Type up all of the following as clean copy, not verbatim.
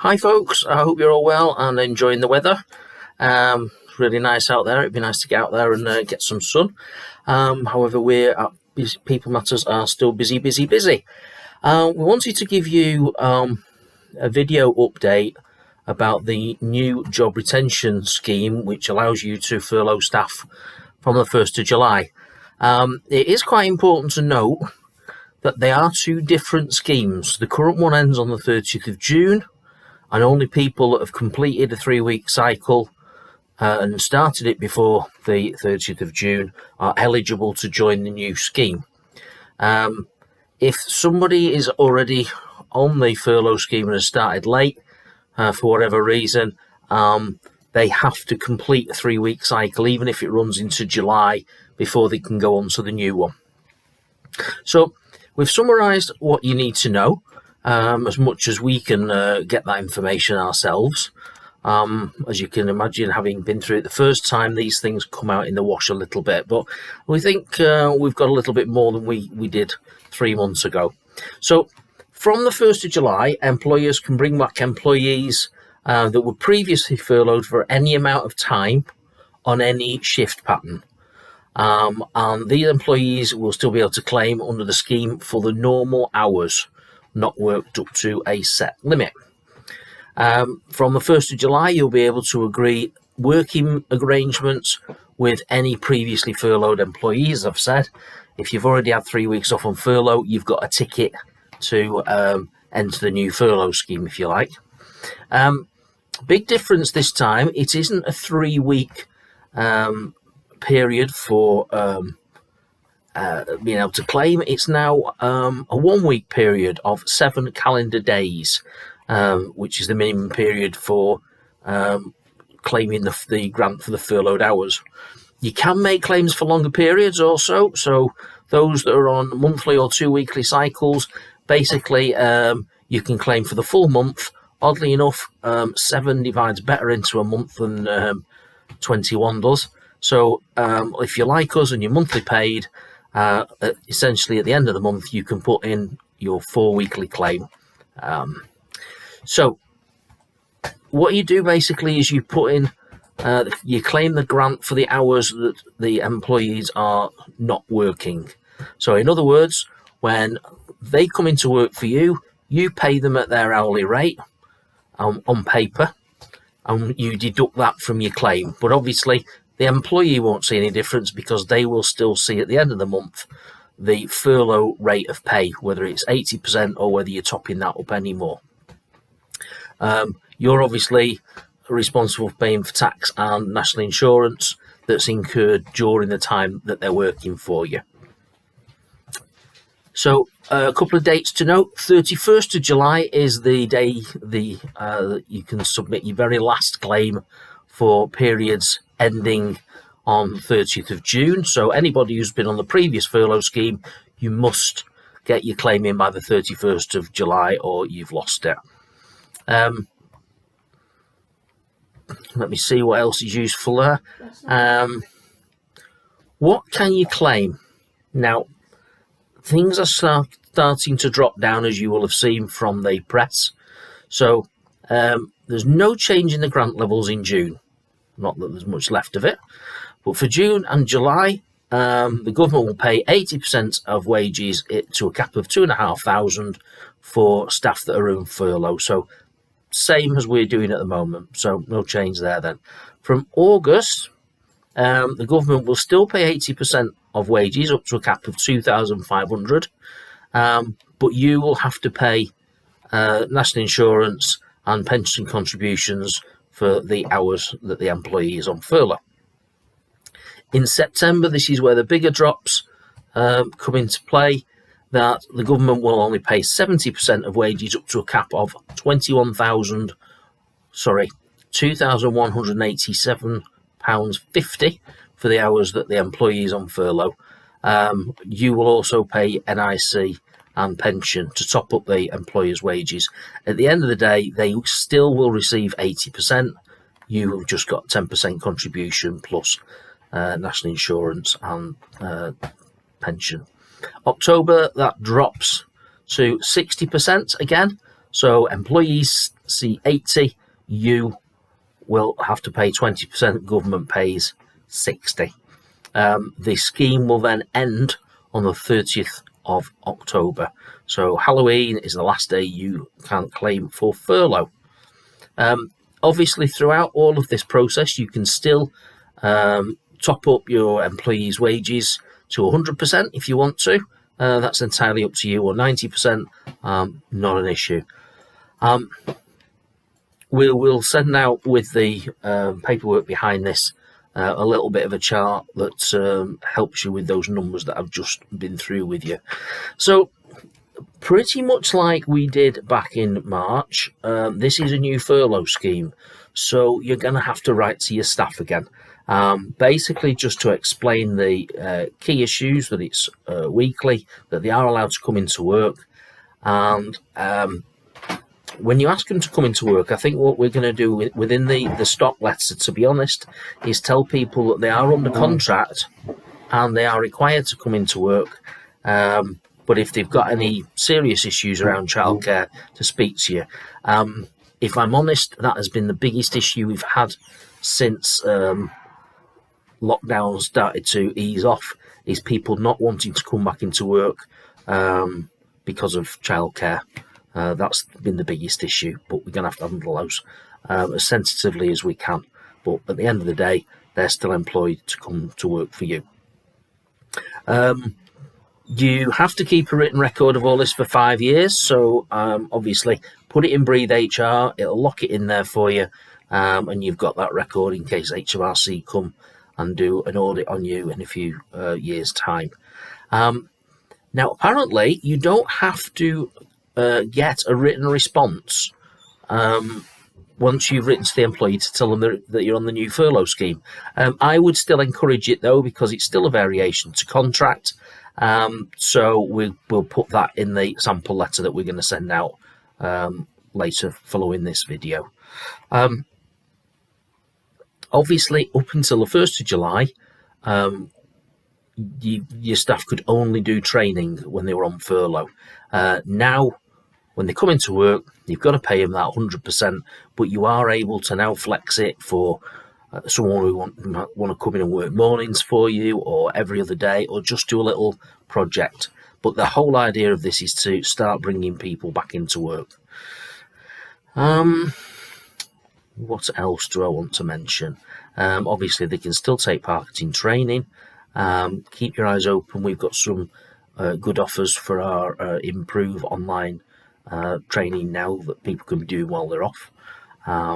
Hi folks, I hope you're all well and enjoying the weather. Really nice out there. It'd be nice to get out there and get some sun. However, we're at People Matters are still busy. We wanted to give you a video update about the new job retention scheme, which allows you to furlough staff from the 1st of July. It is quite important to note that they are two different schemes. The current one ends on the 30th of June, and only people that have completed a 3-week cycle and started it before the 30th of June are eligible to join the new scheme. If somebody is already on the furlough scheme and has started late for whatever reason, they have to complete a 3-week cycle, even if it runs into July, before they can go on to the new one. So we've summarised what you need to know, as much as we can get that information ourselves. As you can imagine, having been through it the first time, these things come out in the wash a little bit, but we think we've got a little bit more than we did 3 months ago. So from the 1st of July, employers can bring back employees that were previously furloughed for any amount of time on any shift pattern. And these employees will still be able to claim under the scheme for the normal hours, not worked up to a set limit. From the 1st of July, you'll be able to agree working arrangements with any previously furloughed employees. As I've said, if you've already had 3 weeks off on furlough, you've got a ticket to enter the new furlough scheme, if you like. Big difference this time, it isn't a 3-week period for being able to claim. It's now a 1-week period of 7 calendar days, which is the minimum period for claiming the grant for the furloughed hours. You can make claims for longer periods also, so those that are on monthly or 2-weekly cycles, basically you can claim for the full month. Oddly enough, 7 divides better into a month than 21 does. So if you're like us and you're monthly paid, essentially at the end of the month you can put in your 4-weekly claim. So what you do basically is you put in, you claim the grant for the hours that the employees are not working. So in other words, when they come into work for you, you pay them at their hourly rate on paper, and you deduct that from your claim. But obviously the employee won't see any difference, because they will still see at the end of the month the furlough rate of pay, whether it's 80% or whether you're topping that up anymore. You're obviously responsible for paying for tax and national insurance that's incurred during the time that they're working for you. So a couple of dates to note. 31st of July is the day that you can submit your very last claim for periods ending on 30th of June. So anybody who's been on the previous furlough scheme, you must get your claim in by the 31st of July or you've lost it. Let me see what else is useful there. What can you claim? Now, things are starting to drop down, as you will have seen from the press. So there's no change in the grant levels in June. Not that there's much left of it. But for June and July, the government will pay 80% of wages to a cap of £2,500 for staff that are on furlough. So same as we're doing at the moment. So no change there then. From August, the government will still pay 80% of wages up to a cap of £2,500. But you will have to pay national insurance and pension contributions for the hours that the employee is on furlough. In September, this is where the bigger drops come into play, that the government will only pay 70% of wages up to a cap of £2,187.50 for the hours that the employee is on furlough. You will also pay NIC and pension to top up the employer's wages. At the end of the day, they still will receive 80%. You have just got 10% contribution plus national insurance and pension. October, that drops to 60% again. So employees C80, you will have to pay 20%, government pays 60%. The scheme will then end on the 30th of October. So Halloween is the last day you can claim for furlough. Obviously, throughout all of this process, you can still top up your employees' wages to 100% if you want to. That's entirely up to you, or 90%, not an issue. We'll send out with the paperwork behind this a little bit of a chart that helps you with those numbers that I've just been through with you. So pretty much like we did back in March, this is a new furlough scheme. So you're going to have to write to your staff again. Basically just to explain the key issues, that it's weekly, that they are allowed to come into work. And when you ask them to come into work, I think what we're going to do within the stock letter, to be honest, is tell people that they are under contract and they are required to come into work. But if they've got any serious issues around childcare, to speak to you. If I'm honest, that has been the biggest issue we've had since lockdown started to ease off, is people not wanting to come back into work because of childcare. That's been the biggest issue, but we're going to have to handle those as sensitively as we can. But at the end of the day, they're still employed to come to work for you. You have to keep a written record of all this for 5 years. So obviously, put it in Breathe HR. It'll lock it in there for you. And you've got that record in case HMRC come and do an audit on you in a few years' time. Now, apparently, you don't have to get a written response once you've written to the employee to tell them that you're on the new furlough scheme. I would still encourage it, though, because it's still a variation to contract. So we'll put that in the sample letter that we're going to send out later following this video. Obviously, up until the 1st of July, your staff could only do training when they were on furlough. Now, when they come into work, you've got to pay them that 100%, but you are able to now flex it for someone who want to come in and work mornings for you, or every other day, or just do a little project. But the whole idea of this is to start bringing people back into work. What else do I want to mention? Obviously, they can still take part in training. Keep your eyes open. We've got some good offers for our Improve online training now that people can do while they're off,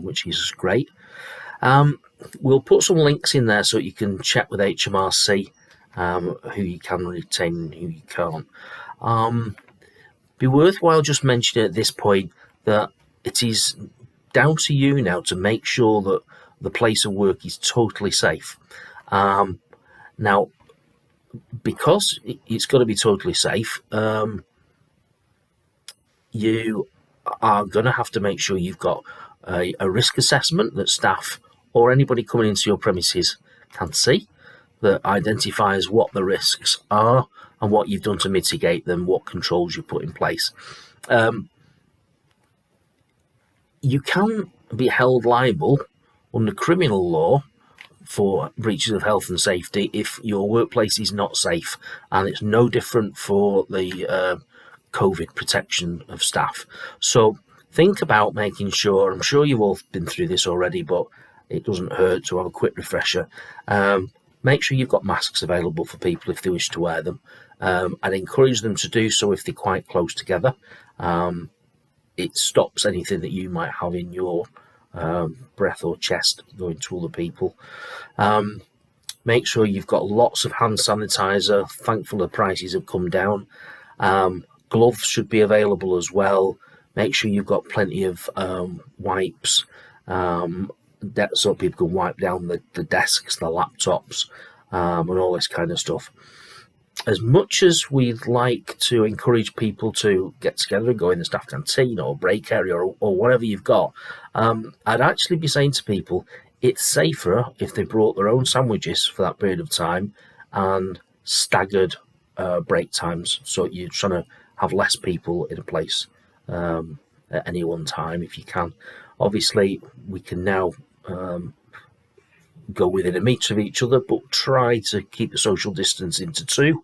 which is great. We'll put some links in there so you can check with HMRC who you can retain and who you can't. Be worthwhile just mentioning at this point that it is down to you now to make sure that the place of work is totally safe. Now, because it's got to be totally safe, you are going to have to make sure you've got a risk assessment that staff or anybody coming into your premises can see, that identifies what the risks are and what you've done to mitigate them, what controls you put in place. You can be held liable under criminal law for breaches of health and safety if your workplace is not safe, and it's no different for the COVID protection of staff. So think about making sure, I'm sure you've all been through this already, but it doesn't hurt to have a quick refresher. Make sure you've got masks available for people if they wish to wear them, and encourage them to do so if they're quite close together. It stops anything that you might have in your breath or chest going to other people. Make sure you've got lots of hand sanitizer. Thankfully, the prices have come down. Gloves should be available as well. Make sure you've got plenty of wipes, so people can wipe down the desks, the laptops, and all this kind of stuff. As much as we'd like to encourage people to get together and go in the staff canteen or break area or whatever you've got, I'd actually be saying to people, it's safer if they brought their own sandwiches for that period of time and staggered break times, so you're trying to have less people in a place at any one time if you can. Obviously, we can now go within a metre of each other, but try to keep the social distance to 2.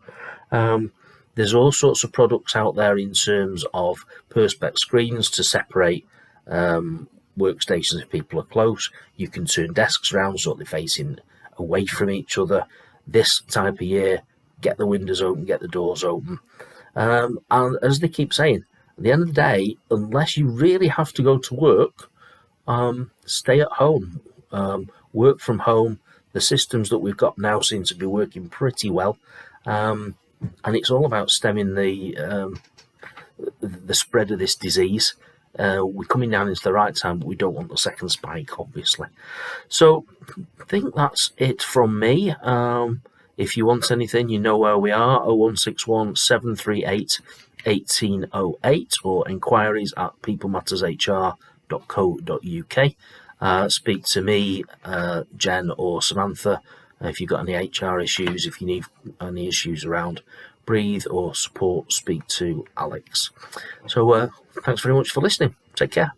There's all sorts of products out there in terms of perspex screens to separate workstations if people are close. You can turn desks around so they're facing away from each other. This type of year, get the windows open, get the doors open. And as they keep saying, at the end of the day, unless you really have to go to work, stay at home, work from home. The systems that we've got now seem to be working pretty well. And it's all about stemming the spread of this disease. We're coming down into the right time, but we don't want the second spike, obviously. So I think that's it from me. If you want anything, you know where we are, 0161 738 1808 or inquiries at peoplemattershr.co.uk. Speak to me, Jen or Samantha, if you've got any HR issues, if you need any issues around breathe or support, speak to Alex. So thanks very much for listening. Take care.